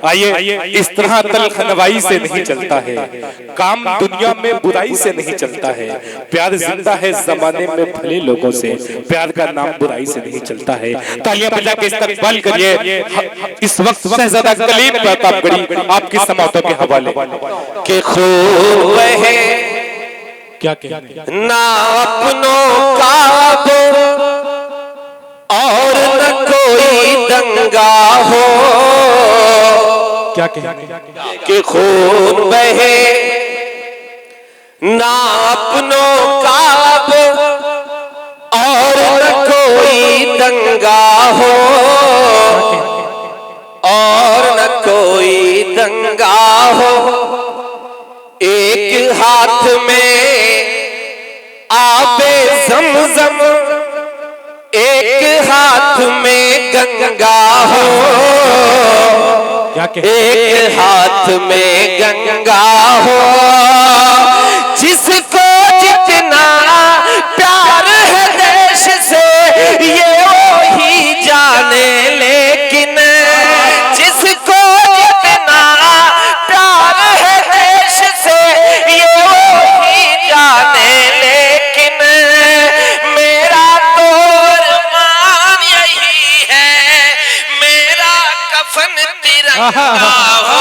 आइए इस तरह तल्ख नवाई से नहीं चलता है, काम दुनिया में बुराई से नहीं चलता है। प्यार जिंदा है जमाने में भले लोगों से, प्यार का नाम बुराई से नहीं चलता है। तालियां बजा के इस्तकबाल करिए इस वक्त शहजादा कलीम प्रतापगढ़ी आपकी समातों के हवाले। के खूब है क्या कहते ना अपनों का और न कोई दंगा हो, क्या कहते कि खून बहे ना अपनों का और न कोई दंगा हो, और न कोई दंगा हो। एक हाथ में आबे ज़मज़म, एक हाथ में गंगा हो, क्या कहते एक हाथ में गंगा हो। जिसको जितना प्यार है देश से ये वही जाने, लेकिन जिसको जितना प्यार है देश से ये वही जाने, लेकिन मेरा तो अरमान यही है मेरा कफन तिरंगा हो।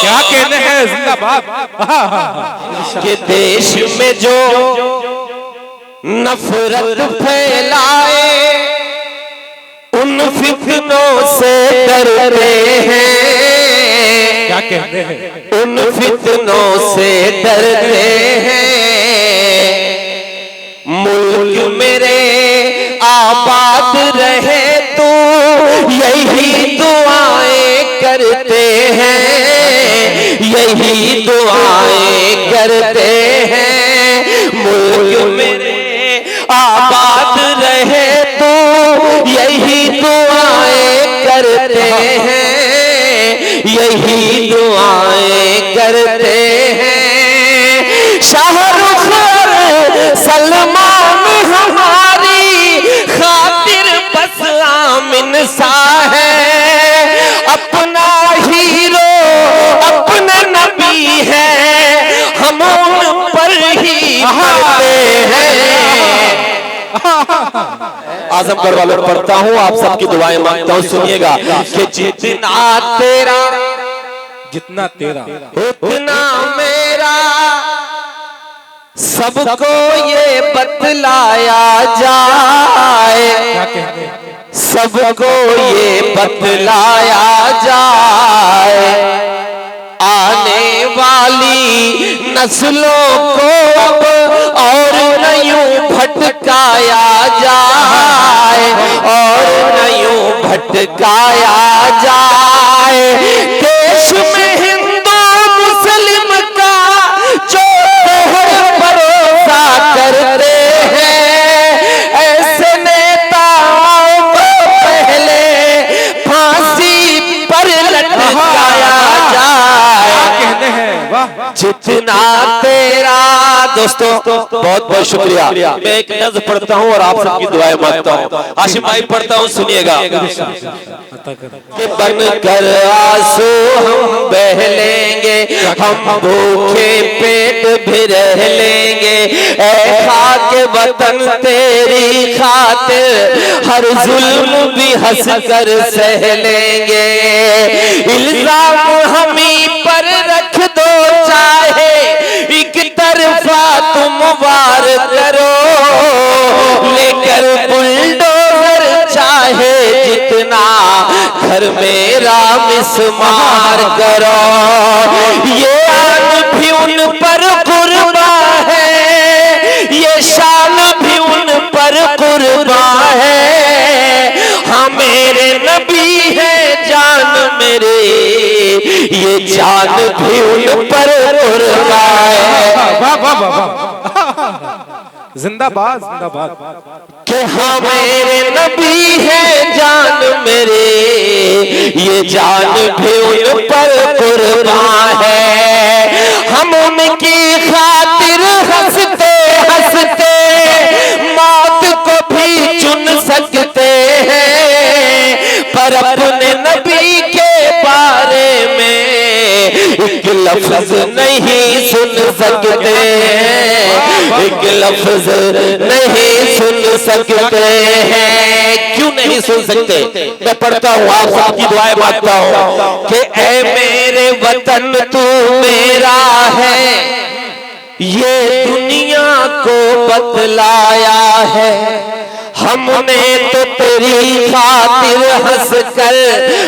क्या कहते हैं जिंदाबाद। कि देश में जो नफरत फैलाए उन फितनों से डरते हैं, क्या कहते हैं उन फितनों से डरते हैं। मुल्क मेरे आबाद रहे तो यही दुआएं करते हैं, यही दुआएं करते हैं। मुल्क मेरे आबाद रहे तो यही दुआएं करते हैं, यही दुआएं करते हैं। शाहरुख सलमान हमारी खातिर बस आमिन सा है, अपना हीरो अपना नबी है, हम उन पर ही मरते हैं। आजमगढ़ वालों पढ़ता हूँ, आप सबकी दुआएं मांगता हूँ, सुनिएगा कि जितना तेरा जितना तेरा उतना मेरा, सबको ये बतलाया जाए, क्या कहते हैं सबको ये बतलाया जाए। आने वाली नस्लों को अब और न यूं भटकाया जाए, और न यूं भटकाया जाए। देश में हिंदू मुस्लिम का जो भरोसा करते हैं, ऐसे नेताओं को पहले फांसी पर लटकाया जाए। कहते हैं वाह। जितना तेरा दोस्तों बहुत बहुत शुक्रिया। मैं एक नज़्म पढ़ता हूँ और आप सबकी दुआएं मांगता हूँ। हाशिम भाई पढ़ता हूँ, सुनिएगा। कि बनकर आंसू हम बह लेंगे, हम भूखे पेट भी रह लेंगे, ऐ खाके वतन तेरी खातिर हर जुल्म भी हंस कर सह लेंगे। इल्जाम हमी पर रख दो चाहे एक तरफा तुम वार करो, लेकर बुलडोजर चाहे जितना घर मेरा मिसमार करो। ये आन भी उन पर कुर्बा है, ये शान भी उन पर कुर्बा है। हाँ मेरे नबी है जान मेरे, ये जान भी उन पर कुर्बा है। वाह वाह वाह, जिंदाबाद जिंदाबाद। कि हाँ मेरे नबी है जान मेरे, ये जान भी उन पर कुर्बान है। हम उनकी खातिर हंसते हंसते मौत को भी चुन सकते हैं, पर अपने नबी के बारे में लफ्ज नहीं सुन सकते, एक लफ्ज नहीं सुन सकते हैं। क्यों नहीं सुन सकते? मैं पढ़ता हूँ, आप सबकी दुआएं मांगता हूँ कि ऐ मेरे वतन तू मेरा है, ये दुनिया को बतलाया है। हमने तो तेरी खातिर हंस कर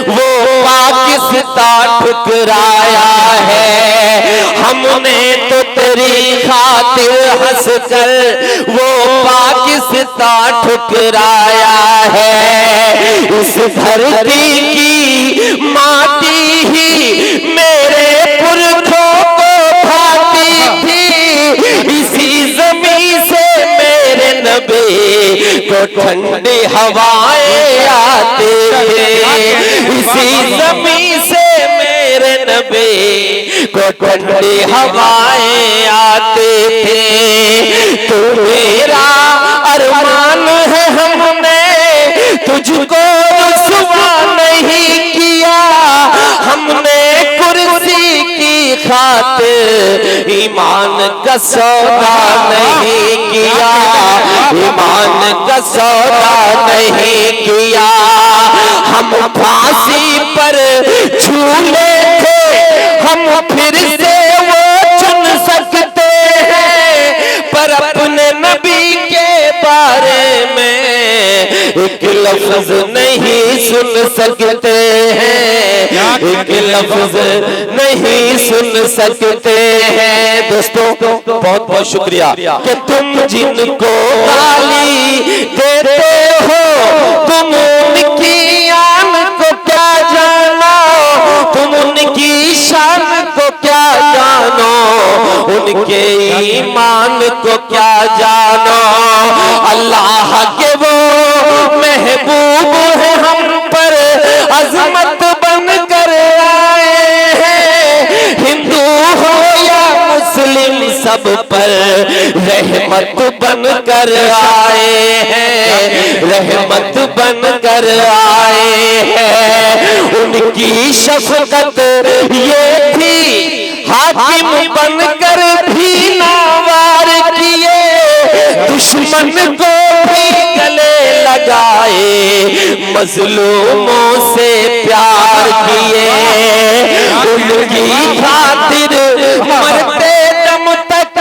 वो पाकिस्तान ठुकराया है। हमने तो तेरी खातिर हंस कर वो पाकिस्तान ठुकराया है। इस धरती की माटी ही मेरे पुरखों को भाती थी, इसी जमीन से मेरे नबी को ठंडी हवाएं आते थे, इसी जमीन से मेरे नबी को ठंडी हवाएं आते थे। तू मेरा अरमान है, हमने तुझको रुसवा नहीं किया, हमने कुर्सी की खातिर ईमान का सौदा नहीं किया, ईमान का सौदा नहीं किया। हम फांसी पर झूले थे, हम फिर से वो चुन सकते हैं, पर अपने नबी के बारे में एक लफ्ज नहीं सुन सकते हैं, एक लफ्ज नहीं सुन सकते हैं। दोस्तों बहुत बहुत शुक्रिया कि तुम जिनको गाली देते हो, तुम उनकी आन को क्या जानो, तुम उनकी शान को क्या जानो, उनके ईमान को क्या जानो। अल्लाह के वो महबूब है, हम पर अजमत बन कर आए हैं। हिंदू हो या मुस्लिम सब पर रहमत बन कर आए हैं, रहमत बन कर आए हैं। उनकी शफकत ये थी, हाकिम बन कर भी नावार किए, दुश्मन को भी गले लगाए, मजलूमों से प्यार किए। उनकी खातिर मरते दम तक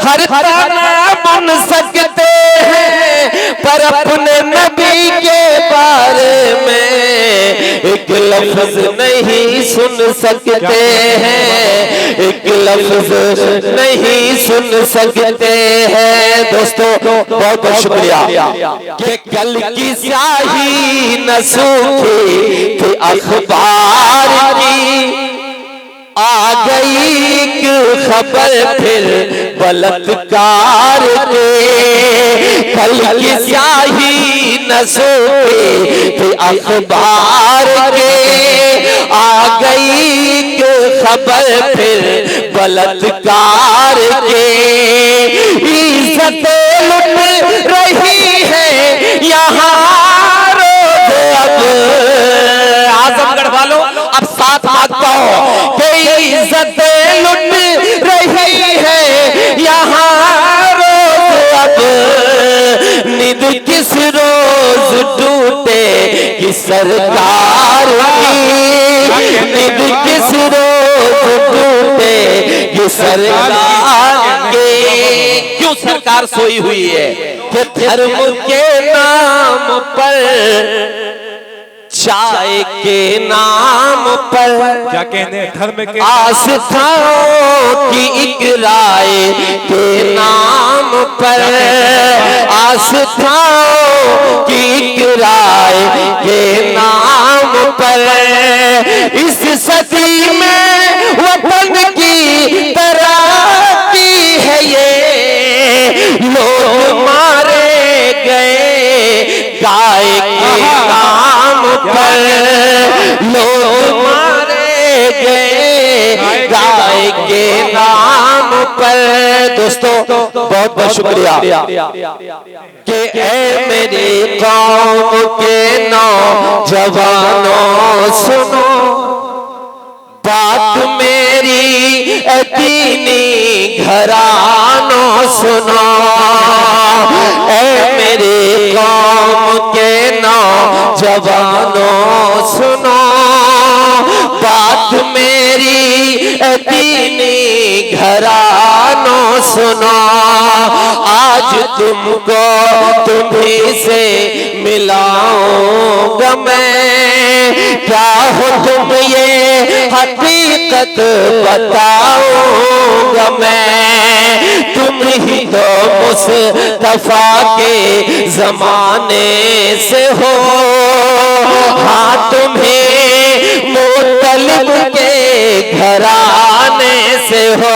हर ताना बन सकते हैं, पर अपने नबी के बारे में एक लफ्ज नहीं सुन सकते हैं, एक लफ्ज नहीं सुन सकते हैं। दोस्तों बहुत बहुत शुक्रिया कि कल की स्याही न सूखी थी अखबार की, आ गई एक खबर फिर बलात्कार के। कल की स्याही न सूखी थी अखबार के, आ गई एक खबर फिर बलात्कार के। इज्जत लुट रही है यहाँ रोज, अब आजमगढ़ वालों अब साथ मांगता हूँ कि इज्जत लुट रही है यहाँ रोज, अब नींद किस रोज टूटे कि सरकार की, नींद किस रोज टूटे कि सरकार के। क्यों सरकार सोई हुई है? कि धर्म के नाम पर, चाय के नाम पर, क्या कहने धर्म के आस्थाओं की एक राय के नाम पर, आस्थाओं की एक राय के नाम पर, इस सदी में वतन की तराकी है ये। लोग मारे गए गाय के नाम पर, लोग मारे गए गाय के नाम पर। दोस्तों बहुत बहुत शुक्रिया कि ऐ मेरी कौम के नौजवानों सुनो बात मेरी दीनी घरानों सुनो, ऐ मेरे कौम के नौजवानों सुनो, बात मेरी दीनी घरानों सुनो। आज तुमको तुम्ही से मिलाऊंगा मैं, क्या हो तुम ये हकीकत बताऊंगा मैं। तुम ही तो मुस्तफा के जमाने से हो, हाँ तुम्हें मुत्तलिब के घराने से हो।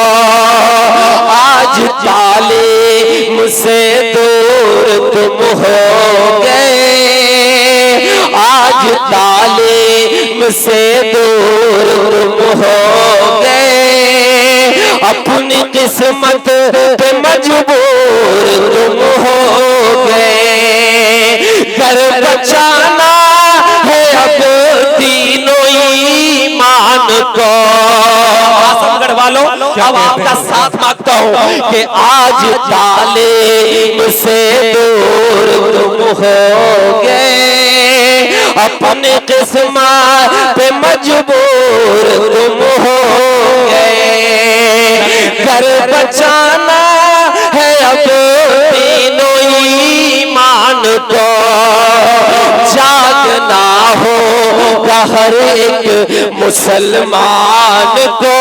आज तालीम से दूर तुम हो गए, आज तालीम से दूर तुम हो गए, अपनी किस्मत पे मजबूर तुम हो गए। घर बचाना है अब तीनों ईमान को। आजमगढ़ वालों अब आपका साथ मांगता हूँ कि आज तालीम से दूर तुम हो गए, अपने किस्मत पे मजबूर तुम हो गए। घर बचाना है अब तीनों ईमान को, जागना होगा हर एक मुसलमान को,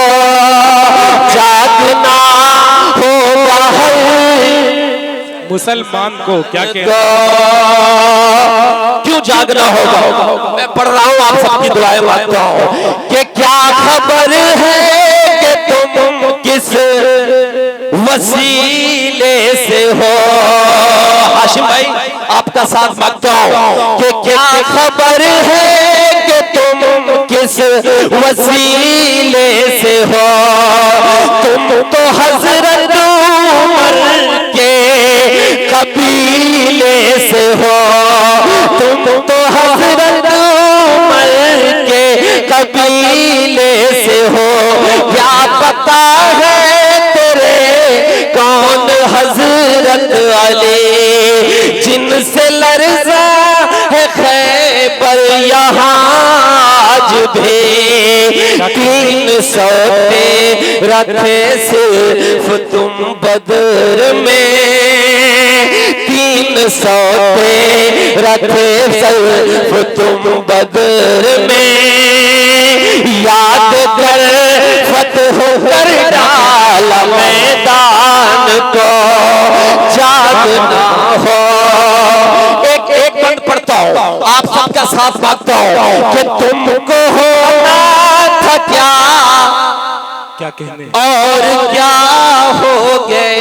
जागना होगा हर मुसलमान को। क्या क्यों जागना होगा? मैं पढ़ रहा हूँ, आप सबकी दुआएं मांगता हूँ कि क्या खबर है कि तुम किस वसीले से हो। हाशिम भाई आपका साथ मांगता हूँ कि क्या खबर है कि तुम किस वसीले से हो। तुम तो हजरत उमर के कबीले से हो, तुम तो हजरत उमर के कबीले से हो। क्या पता है तेरे कौन हजरत अली, जिनसे लर्जा है खैबर यहाँ आज भी। 300 रथे सिर्फ तुम बदर में, 300 रथे सिर्फ तुम बदर में। याद कर फतह कर डाला मैदान को, जागना हो। एक बंद पढ़ता हूँ, आप सबका साथ मांगता हूँ कि तुमको होना था क्या कहने और क्या हो गए।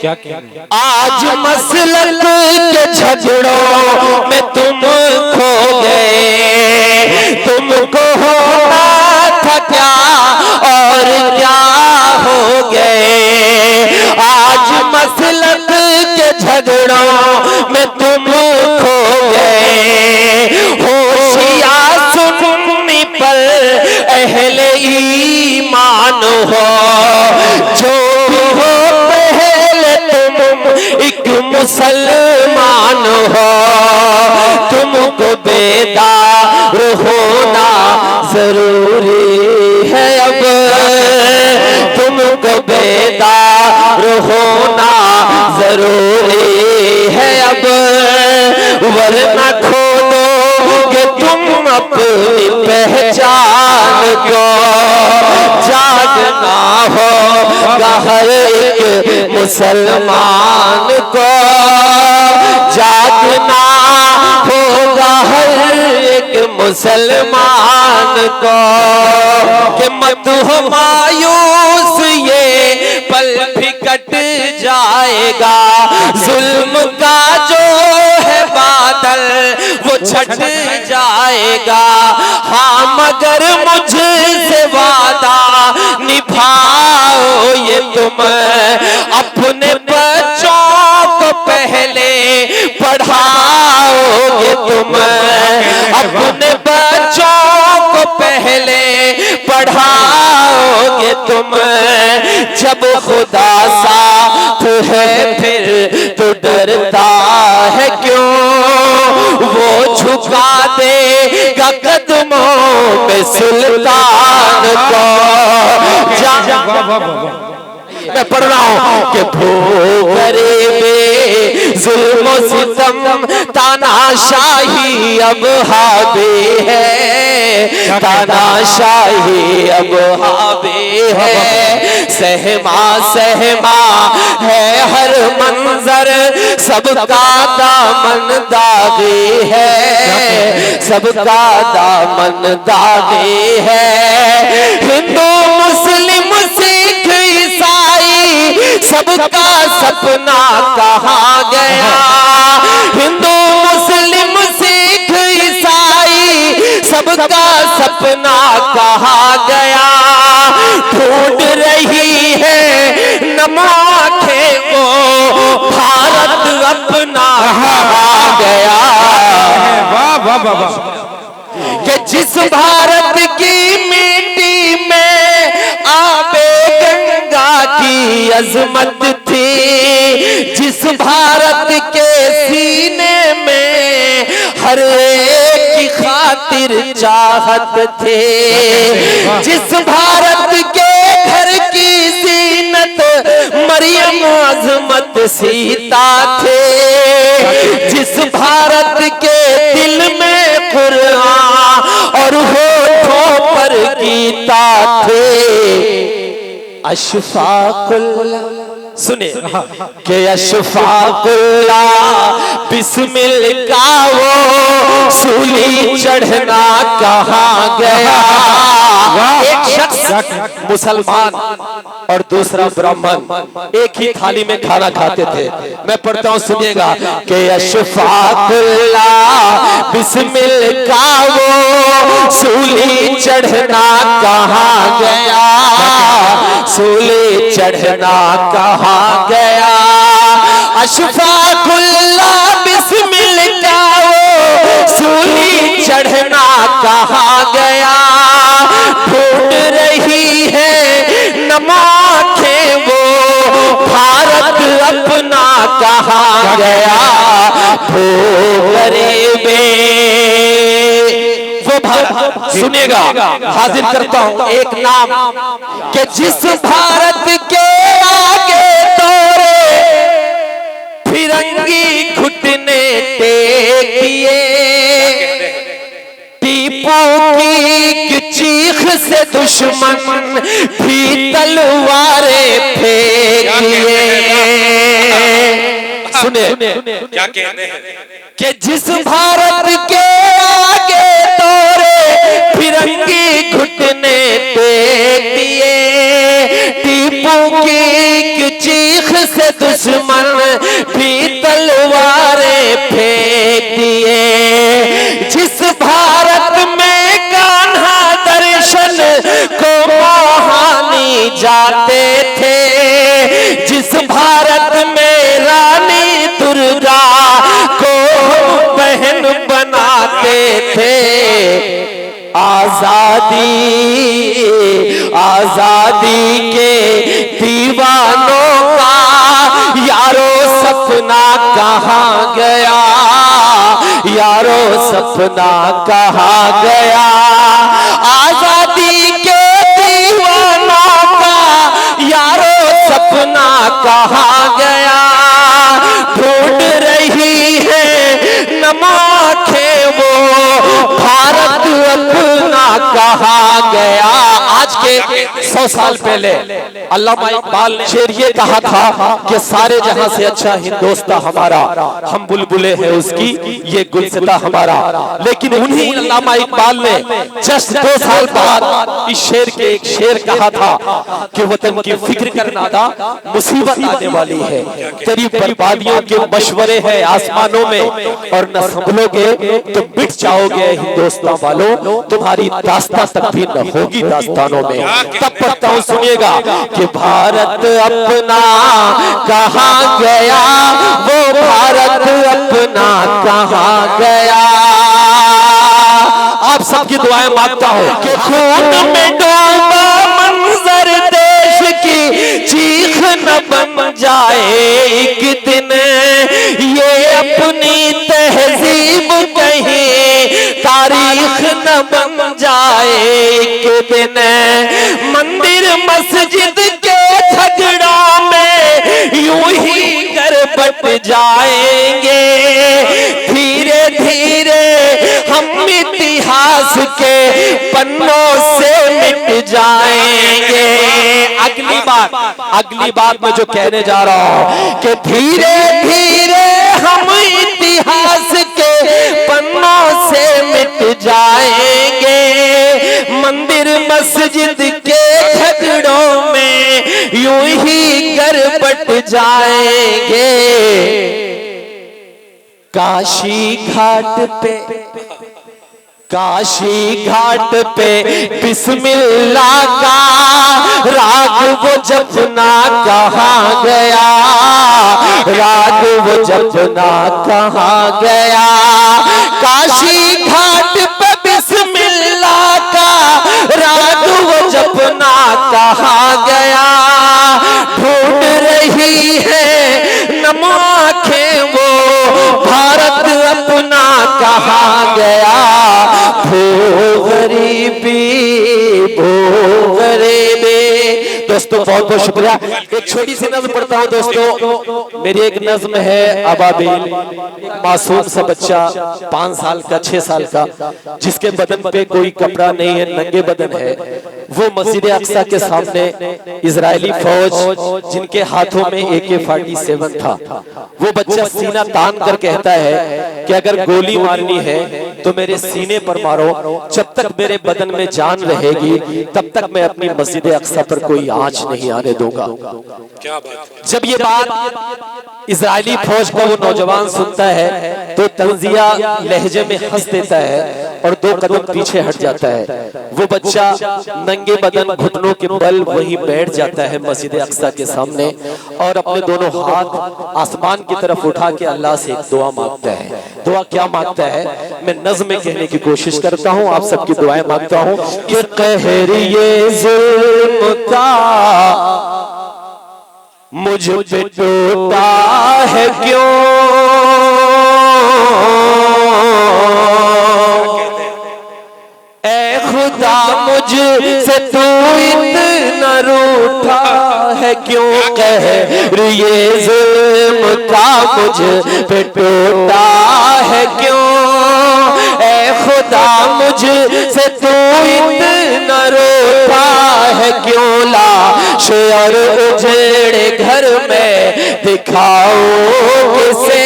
क्या कहने आज मसलक के झगड़ों में तुम खो गए, तुमको होना था क्या और क्या हो गए। आज मसलक के झगड़ों में तुम खो गए, होशियार सुन्नी पर अहले ईमान हो। जो भी हो पहले तुम एक मुसलमान हो, तुमको बेदार होना जरूरी है अब, तुमको बेदार होना जरूरी है अब, वरना खो दोगे तुम अपनी पहचान को। जागना होगा हर एक मुसलमान को, जागना होगा हर एक मुसलमान को। कि मत हो मायूस ये पल भी कट जाएगा, जुल्म का जो है बादल वो छट जाएगा। हाँ मगर मुझसे वादा निभाओ ये तुम, अपने बच्चों को पहले पढ़ाओगे तुम, अपने बच्चों को पहले पढ़ाओगे तुम जब खुदा साथ है फिर तो डरता है क्यों, वो झुका देगा कदमों में सुल्तान को। मैं पढ़ रहा हूँ कि भूगरीबी जुल्म सितम तानाशाही अब हावी है, तानाशाही अब हावी है। सहमा सहमा है हर मंजर, सबका दामन दागी है, सबका दामन दागी है। हिंदू मुस्लिम सिख ईसाई सबका सपना कहाँ गया, हिंदू मुस्लिम सिख ईसाई सबका सपना कहाँ गया। ढूंढ रही है नमाखे वो भारत अपना कहाँ गया। वाह वाह वाह वाह। कि जिस भारत की मिट्टी में आबे गंगा की अजमत थी, जिस भारत के सीने में हर एक की खातिर चाहत थे, जिस भारत के घर की जीनत मरियम अजमत सीता थे, जिस भारत के दिल में कुरान और होठों पर गीता थे। अशफाकुल्ला सुने के अशफाकुल्ला बिस्मिल का वो सूली चढ़ना कहाँ गया। एक शख्स मुसलमान और दूसरा ब्राह्मण एक ही थाली में खाना खाते थे। मैं पढ़ता हूँ सुनिएगा कि अशफाकुल्ला बिस्मिल का वो सूली चढ़ना कहाँ गया, सूली चढ़ना कहाँ गया। अशफाकुल्ला बिस्मिल का वो सूली चढ़ना कहाँ गया। ढूंढ रही है नमाखे वो भारत अपना कहाँ गया। भूगरीबी सुनेगा, हाजिर करता हूं एक नाम कि जिस भारत के आगे तोरे फिरंगी घुटने टेक दिए, टीपू की चीख से दुश्मन भी तलवारें फेंक दिए। सुने क्या कहते हैं कि जिस भारत के आगे तोरे फिरंगी घुटने टेक दिए, टीपू की चीख से दुश्मन भी तलवारें फेंक दिए। जिस भारत में कान्हा दर्शन को मोहानी जाते थे, जिस भारत में रानी दुर्गा को बहन बनाते थे, आजादी आजादी के दीवानों का यारो सपना कहाँ गया, यारो सपना कहाँ गया। आजादी के दीवानों का यारो सपना कहाँ गया। ढूंढ रही है नमाखे वो भारत अपना कहाँ गया। आज के 100 साल पहले अल्लामा इकबाल ने शेर ये कहा था कि सारे जहां से अच्छा हिंदोस्तां हमारा, हम बुलबुले हैं उसकी ये गुलसिता हमारा। लेकिन उन्हीं अल्लामा इकबाल ने जस्ट 2 साल बाद इस शेर के एक शेर कहा था कि वतन की फिक्र करना था मुसीबत आने वाली है, तेरी बर्बादियों के मशवरे हैं आसमानों में और न संभलोगे तो मिट जाओगे हिंदुस्तान वालों, तुम्हारी दास्तां तक भी न होगी दास्तानों में। तब पढ़ता हूं सुनिएगा कि भारत अपना कहाँ गया, वो भारत अपना कहाँ गया। आप सबकी दुआएं मांगता हूं कि खून में डूबा मंजर बन जाए एक दिन, मंदिर मस्जिद के झगड़ों में यूं ही घर बट जाएंगे। धीरे धीरे हम इतिहास के पन्नों से मिट जाएंगे। अगली बात मैं जो कहने जा रहा हूं कि धीरे धीरे हम इतिहास के पन्नों से मिट जाएंगे। मंदिर मस्जिद के झगड़ों में यूं ही घर बट जाएंगे। काशी घाट पे बिस्मिल्लाह का राग वो जपना कहाँ गया, राग वो जपना कहाँ गया। काशी घाट पे बिस्मिल्लाह का राग वो जपना कहाँ गया। ढूंढ रही है नम आंखें वो भारत अपना कहाँ गया। भो गरीबी दोस्तों बहुत बहुत शुक्रिया। एक छोटी सी नज़्म पढ़ता हूँ दोस्तों। मेरी एक नज़्म है अबाबिल। एक मासूम सा बच्चा 5 साल का 6 साल का, जिसके बदन पे कोई कपड़ा नहीं है, नंगे बदन है, वो मस्जिद अक्सा के सामने इजरायली फौज जिनके हाथों में AK-47 था, वो बच्चा सीना तान कर कहता है कि अगर गोली मारनी है तो मेरे सीने पर मारो, जब तक मेरे बदन में जान रहेगी तब तक मैं अपनी मस्जिद अक्सा पर कोई आंच नहीं आने दूंगा। क्या बात। जब ये बात इजरायली फौज का वो नौजवान सुनता है तो तंजिया लहजे में हंस देता है और 2 कदम पीछे हट जाता है। वो बच्चा नंगे बदन घुटनों के बल वहीं बैठ जाता है मस्जिद अक्सा के सामने और अपने दोनों हाथ आसमान की तरफ उठा के अल्लाह से एक दुआ मांगता है। दुआ क्या मांगता है मैं नज़्म में कहने की कोशिश करता हूँ, आप सबकी दुआएं मांगता हूँ कि कहर ये जुल्म का मुझ पे टूटा है क्यों, ऐ खुदा मुझसे तू इतना रूठा है क्यों। कहर ये जुल्म का मुझ पे टूटा है क्यों, ऐ खुदा मुझसे तू इतना रूठा है क्यों। लाश और उजड़े घर में दिखाओ किसे,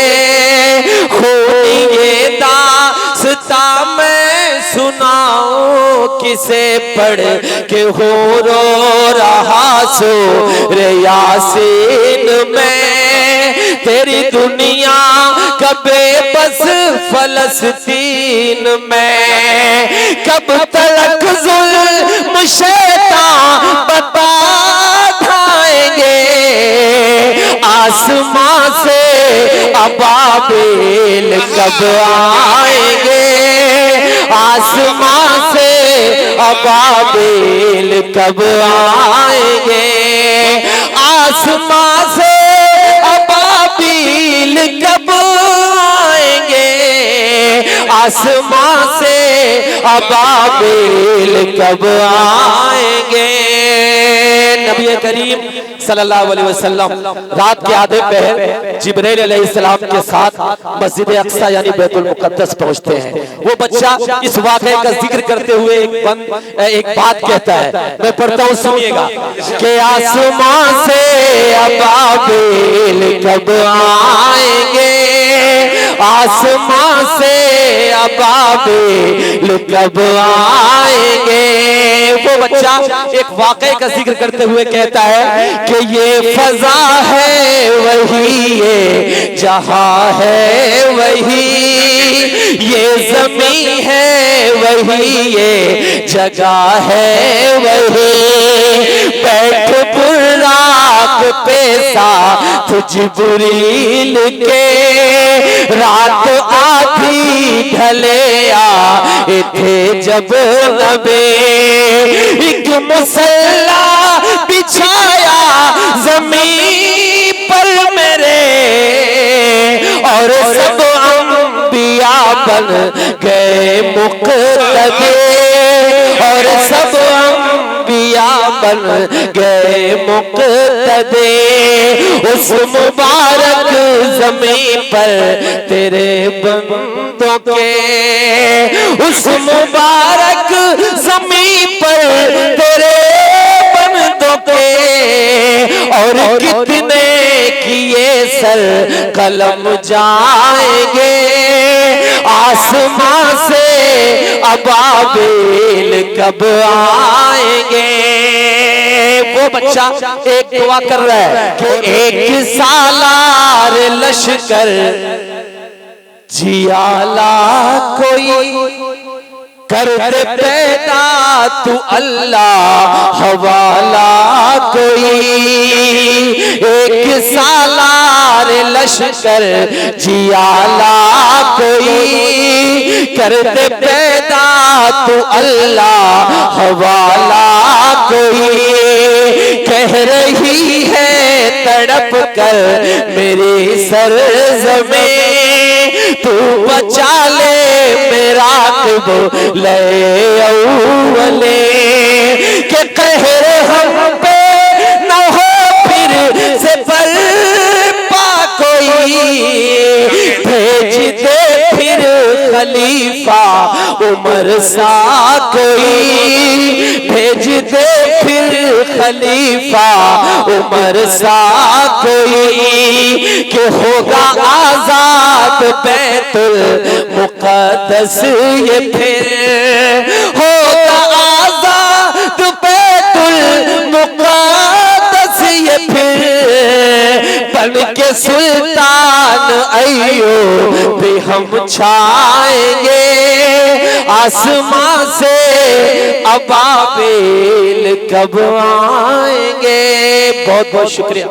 खूनी ये दास्तां मैं सुनाओ किसे। पढ़ के हो रो रहा सूरे यासीन में, तेरी दुनिया कबे बस फलस्तीन में। कब तक जुल्म शैतान बता खाएंगे, आसमां से अबाबिल कब आएंगे, आसमां से अबाबिल कब आएंगे, आसमां से अबाबिल कब आएंगे, आसमां से अबाबिल कब आएंगे। नबी करीम सल्लल्लाहु अलैहि वसल्लम रात के आधे पहर जिब्राइल अलैहिस्सलाम के साथ मस्जिद अक्सा यानी बैतुल मुक़द्दस पहुंचते हैं। वो बच्चा इस वाक़े का जिक्र करते हुए एक बात कहता है, मैं पढ़ता हूँ सुनिएगा कि आसमां से अबाबिल कब आएंगे, आसमां से अबाबिल कब आएंगे। वो बच्चा एक वाक़े का जिक्र करते हुए कहता है कि ये फजा है वही, ये जहां है वही, ये जमीन है वही, ये जगह है वही। बैठ बुर्राक पे साथ जिब्रील के, रात आधी ढले आए थे जब नबी। एक मुसल्ला बिछाया जमीन पर मेरे और सब अंबिया बन गए मुक़्तदी और सब अंबिया बन गए मुक़्तदी। उस मुबारक ज़मीन पर तेरे बंदों के, उस मुबारक ज़मीन पर तेरे बंदों के, और कितने किए सर कलम जाएंगे आसमां से अबाबिल कब आएंगे। वो बच्चा एक दुआ कर रहा है कि एक सालार लश्कर जियाला कोई कर दे पैदा तू अल्लाह हवाला कोई। एक सालार लश्कर जियाला कोई कर दे पैदा तू अल्लाह हवाला कोई। कह रही है तड़प कर मेरी सरज़मीं तू बचा ले मेरा ले अव्वले के कहर हम पे न हो फिर से बर्पा कोई। भेज दे फिर खलीफा उमर सा कोई, भेज दे फिर खलीफा उमर सा कोई। कि होगा आजाद बैतुल मुक़द्दस ये फिर होगा आजाद बैतुल मुक़द्दस ये फिर। बन के सुल्तान अय्यूब भी हम छाएंगे आसमां से अबाबिल कब आएंगे। बहुत बहुत शुक्रिया।